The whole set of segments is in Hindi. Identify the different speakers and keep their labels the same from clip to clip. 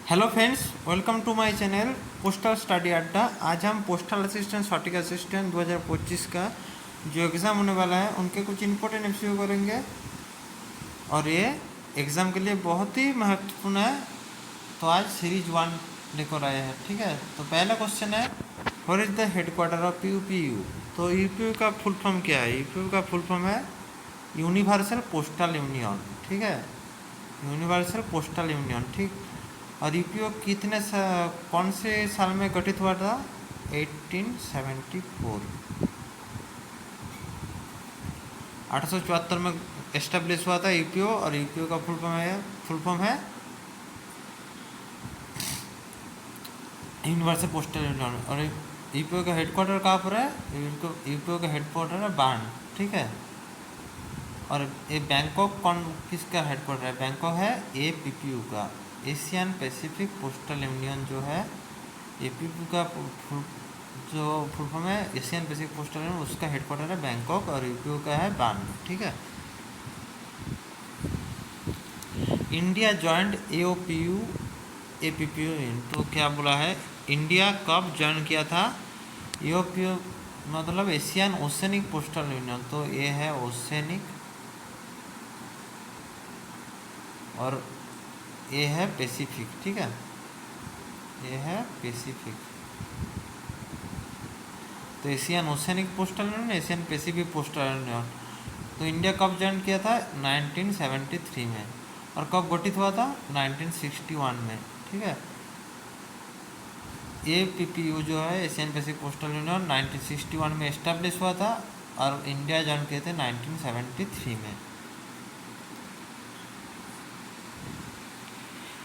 Speaker 1: Hello friends, welcome to my channel postal study Adda. आज हम पोस्टल असिस्टेंट सॉटिक असिस्टेंट 2025 का जो एग्ज़ाम होने वाला है उनके कुछ इंपॉर्टेंट एमसीक्यू करेंगे और ये एग्ज़ाम के लिए बहुत ही महत्वपूर्ण है। तो आज सीरीज 1 लेकर आए हैं, ठीक है। तो पहला क्वेश्चन है, what is the headquarter of UPU. तो यूपीयू का फुल फॉर्म क्या है? यूपीयू का फुल फॉर्म है यूनिवर्सल पोस्टल यूनियन, ठीक है। यूनिवर्सल पोस्टल यूनियन, ठीक। और यूपीओ कौन से साल में गठित हुआ था? 1874, 1874 में एस्टेब्लिश हुआ था यूपीओ। और यूपीओ का फुल फॉर्म है यूनिवर्सल पोस्टल यूनियन। और यूपीओ का हेडक्वार्टर कहाँ पर है? यूपीओ का हेडक्वार्टर है बार्न, ठीक है। और ये बैंकॉक किसका हेडक्वार्टर है? बैंकॉक है एपीपीयू का, एशियन पैसिफिक पोस्टल यूनियन जो है। एपीपीयू का जो फुल फॉर्म है एशियन पैसिफिक पोस्टल यूनियन, उसका हेडक्वार्टर है बैंकॉक और यूपीयू का है बार्न, ठीक है। India joined AOPU APPU. तो क्या बोला है, इंडिया कब ज्वाइन किया था? एओपीयू मतलब एशियन ओशनिक पोस्टल यूनियन। तो ये है ओशनिक और ये है पैसिफिक, ठीक है। ये है पैसिफिक। तो Asian oceanic postal union, Asian Pacific Postal union. तो इंडिया कब ज्वाइन किया था? 1973 में। और कब गठित हुआ था? 1961 में, ठीक है। एपीपीयू जो है एशियन पैसिफिक पोस्टल यूनियन 1961 में एस्टेब्लिश हुआ था और इंडिया ज्वाइन किए थे 1973 में।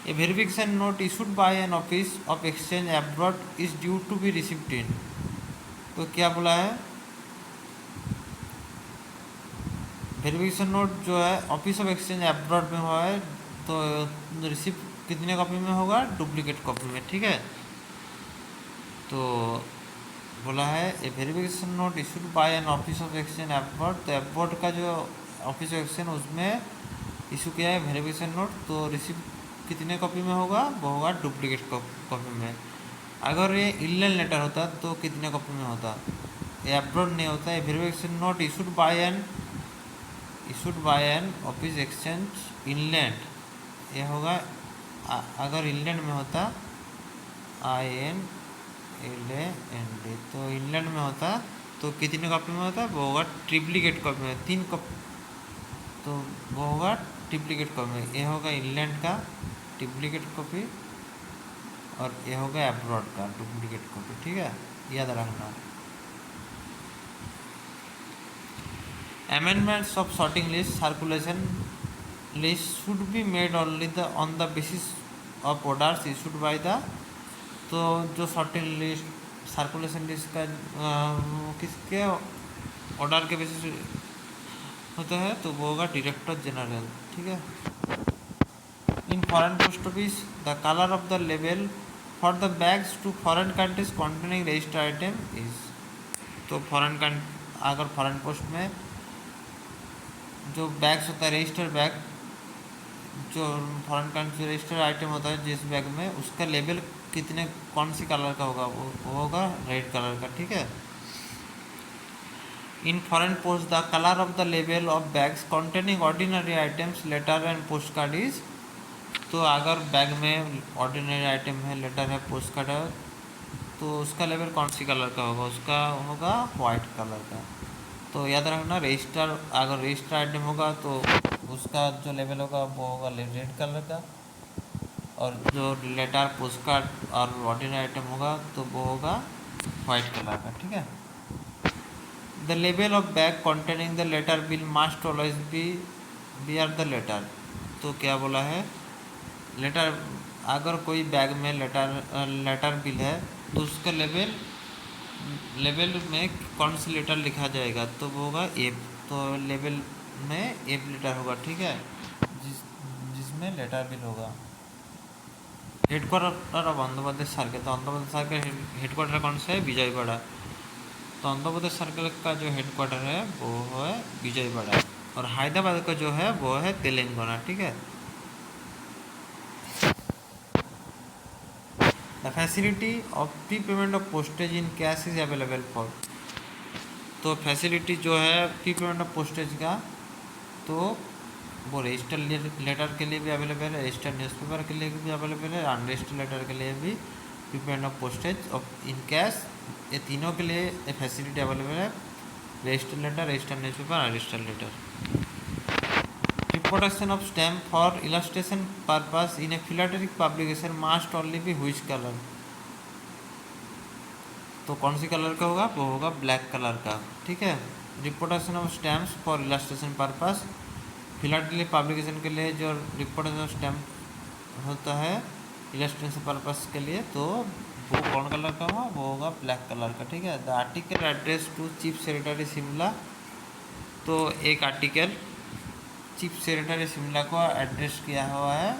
Speaker 1: A verification note issued by an office of exchange abroad is due to be received in। तो क्या बोला है, वेरिफिकेशन नोट जो है ऑफिस ऑफ एक्सचेंज अब्रॉड में हुआ है तो रिसीव कितने कॉपी में होगा? डुप्लीकेट कॉपी में, ठीक है। तो बोला है a verification note issued by an office of exchange abroad. तो अब्रॉड का जो ऑफिस ऑफ एक्सचेंज उसमें इशू किया है वेरिफिकेशन नोट, तो रिसीव कितने कॉपी में होगा? वो होगा डुप्लीकेट कॉपी में। अगर ये इनलैंड लेटर होता तो कितने कॉपी में होता? ये अब्रॉड नहीं होता। ये verification note issued by an office exchange inland, ये होगा अगर इंग्लैंड में होता INLAND, तो इंग्लैंड में होता तो कितने कॉपी में होता? वो होगा ट्रिप्लिकेट कॉपी में, 3 कॉपी। तो वो होगा ट्रिप्लिकेट कॉपी में। ये होगा इंग्लैंड का ट्रिप्लिकेट कॉपी और ये होगा अब्रॉड का डुप्लीकेट कॉपी, ठीक है, याद रखना। Amendments of sorting list, circulation list should be made only on the basis of orders issued by the। तो जो sorting list, सर्कुलेशन लिस्ट का किसके ऑर्डर के बेसिस होता है? तो वो होगा डायरेक्टर जनरल, ठीक है। In foreign post office the colour of the label for the bags to foreign countries containing registered item is. तो अगर फॉरेन पोस्ट में जो बैग्स होता है रजिस्टर्ड बैग, जो फॉरेन कंट्री रजिस्टर्ड आइटम होता है जिस बैग में, उसका लेबल कौन सी कलर का होगा? वो होगा रेड कलर का, ठीक है। In foreign post the colour of the label of bags containing ordinary items letter and post card is. तो अगर बैग में ऑर्डिनरी आइटम है, लेटर है, पोस्ट कार्ड है, तो उसका लेबल कौन सी कलर का होगा? उसका होगा वाइट कलर का। तो याद रखना, अगर रजिस्टर आइटम होगा तो उसका जो लेवल होगा वो होगा रेड कलर का, और जो लेटर, पोस्ट कार्ड और ऑर्डिनरी आइटम होगा तो वो होगा वाइट कलर का, ठीक है। द लेवल of bag containing the letter bill must always be bear the letter. तो क्या बोला है, लेटर अगर कोई बैग में लेटर बिल है तो उसका लेवल में कौन सी लेटर लिखा जाएगा? तो वो होगा एफ। तो लेवल में एफ लेटर होगा, ठीक है, जिसमें लेटर बिल होगा। Headquarter of Andhra Pradesh circle. तो आंध्र प्रदेश सर्कल हेडक्वार्टर कौन सा है? विजयवाड़ा। तो आंध्र प्रदेश सर्कल का जो हेडक्वार्टर है वो है विजयवाड़ा। और हैदराबाद का जो है वो है तेलंगाना, ठीक है। The facility of pre payment of postage in cash is available for. तो फैसिलिटी जो है प्री पेमेंट ऑफ पोस्टेज का, तो वो रजिस्टर लेटर के लिए भी अवेलेबल है, रजिस्टर न्यूज़पेपर के लिए भी अवेलेबल है, अनरजिस्टर्ड लेटर के लिए भी prepayment of postage of in cash, ये तीनों के लिए ये फैसिलिटी अवेलेबल है। Register letter, register newspaper, unregistered letter. Reproduction of stamp for illustration purpose in a philatelic publication must only be which colour. तो कौन सी कलर का होगा, वो होगा ब्लैक कलर का, ठीक है। Reproduction of stamps for illustration purpose, philatelic publication के लिए जो रिप्रोडक्शन ऑफ स्टैम्प होता है इलस्ट्रेशन पर्पस के लिए, तो वो कौन कलर का होगा, वो होगा ब्लैक कलर का, ठीक है। The article address to chief secretary Shimla, तो एक आर्टिकल चीफ सेक्रेटरी शिमला को एड्रेस किया हुआ है,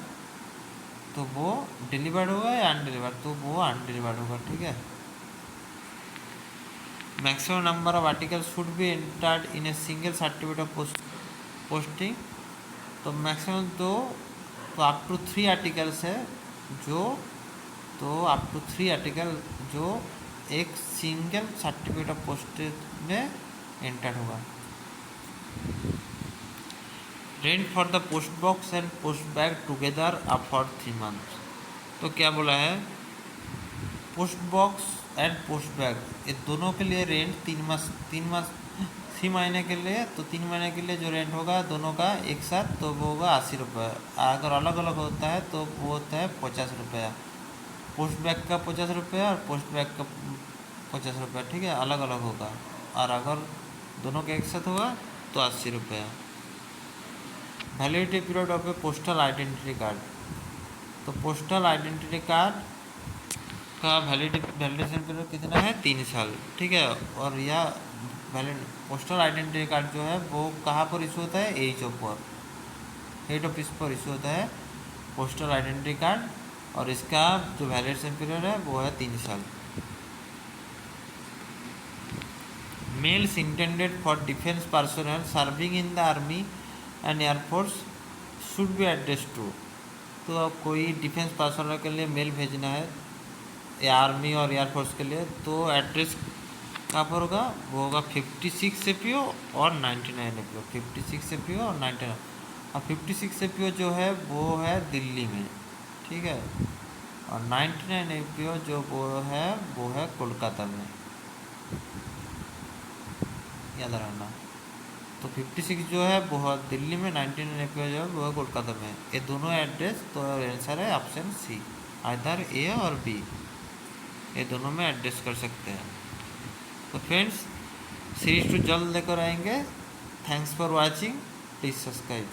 Speaker 1: तो वो डिलीवर्ड होगा या अनडिलीवर्ड, तो वो अनडिलीवर्ड होगा, ठीक है। Maximum number of article should be entered in a single certificate of posting, तो मैक्सिमम तो अप टू 3 आर्टिकल्स है जो, तो अप टू 3 आर्टिकल जो एक सिंगल सर्टिफिकेट ऑफ पोस्टेज में एंटर होगा। Rent for the post box and post bag together up for 3 months, तो क्या बोला है, post box and post bag ये दोनों के लिए रेंट 3 महीने के लिए, तो 3 महीने के लिए जो रेंट होगा दोनों का एक साथ, तो वो होगा 80 रुपये। अगर अलग अलग होता है तो वो होता है 50 रुपया, पोस्ट बैग का 50 रुपया और पोस्ट बैग का 50 रुपया, ठीक है, अलग अलग होगा। और अगर दोनों का एक साथ होगा तो 80 रुपया। Validity period of A postal identity card, तो पोस्टल आइडेंटिटी कार्ड का वैलिडेशन पीरियड कितना है, 3 साल, ठीक है। और यह पोस्टल आइडेंटिटी कार्ड जो है वो कहाँ पर इशू होता है, हेड ऑफिस पर इशू होता है पोस्टल आइडेंटिटी कार्ड, और इसका जो वैलिडेशन पीरियड है वो है 3 साल। Mails intended for defence personnel serving in the army and air force should be address to, तो अब कोई डिफेंस पर्सनल के लिए मेल भेजना है या आर्मी और एयरफोर्स के लिए, तो एड्रेस कहाँ पर होगा, वो होगा 56 APO और 99 APO, 56 APO और 99, और 56 APO जो है वो है दिल्ली में, ठीक है, और 99 APO जो वो है कोलकाता में, याद रखना। तो 56 जो है वो है दिल्ली में, 99 APO जो है वो है कोलकाता में, ये दोनों एड्रेस, तो आंसर है ऑप्शन सी, आइदर ए और बी, ये दोनों में एड्रेस कर सकते हैं। तो फ्रेंड्स सीरीज 2 जल्द लेकर आएंगे। Thanks for watching, please subscribe.